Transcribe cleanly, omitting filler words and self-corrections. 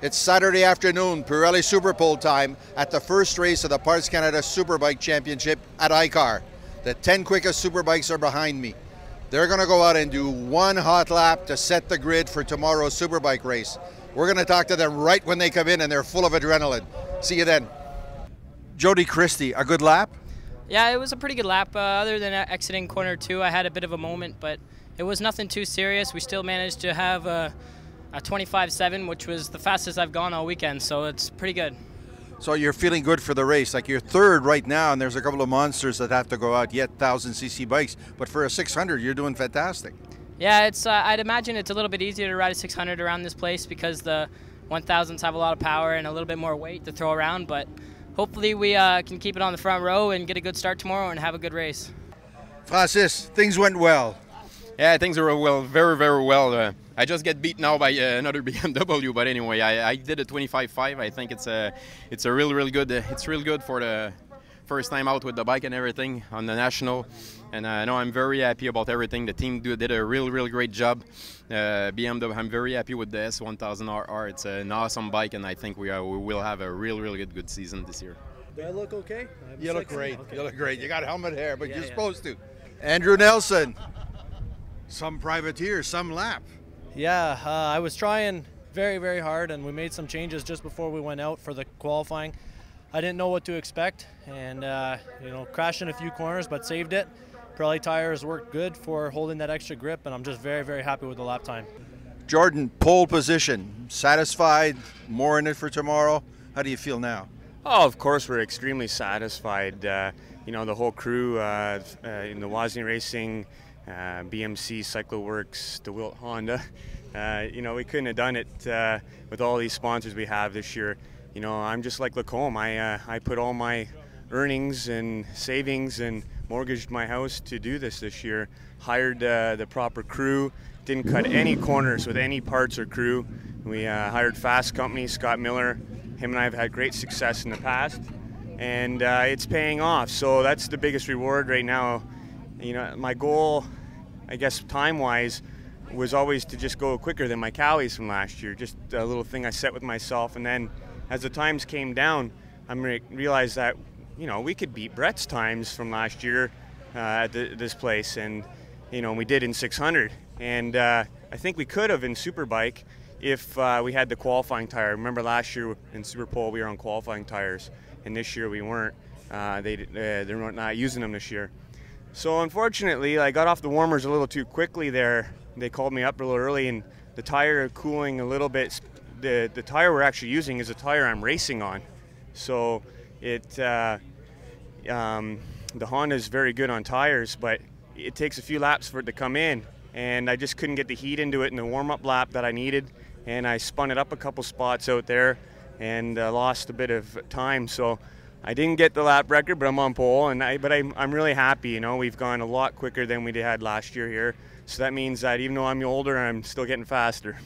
It's Saturday afternoon, Pirelli Superpole time at the first race of the Parts Canada Superbike Championship at ICAR. The 10 quickest Superbikes are behind me. They're going to go out and do one hot lap to set the grid for tomorrow's Superbike race. We're going to talk to them right when they come in, and they're full of adrenaline. See you then. Jody Christie, a good lap? Yeah, it was a pretty good lap. Other than exiting corner 2, I had a bit of a moment, but it was nothing too serious. We still managed to have a 25.7, which was the fastest I've gone all weekend, so it's pretty good. So you're feeling good for the race. Like, you're third right now, and there's a couple of monsters that have to go out, yet 1000cc bikes. But for a 600, you're doing fantastic. Yeah, it's. I'd imagine it's a little bit easier to ride a 600 around this place because the 1000s have a lot of power and a little bit more weight to throw around. But hopefully we can keep it on the front row and get a good start tomorrow and have a good race. Francis, things went well. Yeah, things are well, very, very well. I just get beat now by another BMW, but anyway, I did a 25.5. I think it's a really good. It's really good for the first time out with the bike and everything on the national. And no, I'm very happy about everything. The team did a really great job. BMW, I'm very happy with the S1000RR. It's an awesome bike, and I think we will have a really good season this year. Do I look okay? You look great. Okay. You look great. You got helmet hair, but Yeah, you're yeah. supposed to. Andrew Nelson, some privateer, some lap. Yeah, I was trying very hard, and we made some changes just before we went out for the qualifying. I didn't know what to expect, and crashed in a few corners, but saved it. Pirelli tires worked good for holding that extra grip, and I'm just very happy with the lap time. Jordan, pole position, satisfied, more in it for tomorrow. How do you feel now? Oh, of course, we're extremely satisfied. The whole crew in the Wozni Racing, BMC, CycloWorks, DeWilt Honda. We couldn't have done it with all these sponsors we have this year. I'm just like Lacombe. I put all my earnings and savings and mortgaged my house to do this year. Hired the proper crew. Didn't cut any corners with any parts or crew. We hired Fast Company, Scott Miller. Him and I have had great success in the past, and it's paying off. So that's the biggest reward right now. My goal, I guess time-wise, was always to just go quicker than my Cowies from last year. Just a little thing I set with myself, and then as the times came down, I realized that we could beat Brett's times from last year at this place, and we did in 600, and I think we could have in Superbike if we had the qualifying tire. Remember last year in Superpole we were on qualifying tires, and this year we weren't. They're not using them this year. So unfortunately, I got off the warmers a little too quickly there. They called me up a little early, and the tire cooling a little bit. The tire we're actually using is a tire I'm racing on. So the Honda is very good on tires, but it takes a few laps for it to come in, and I just couldn't get the heat into it in the warm-up lap that I needed, and I spun it up a couple spots out there and lost a bit of time. So I didn't get the lap record, but I'm on pole, and I'm really happy. We've gone a lot quicker than we had last year here, so that means that even though I'm older, I'm still getting faster.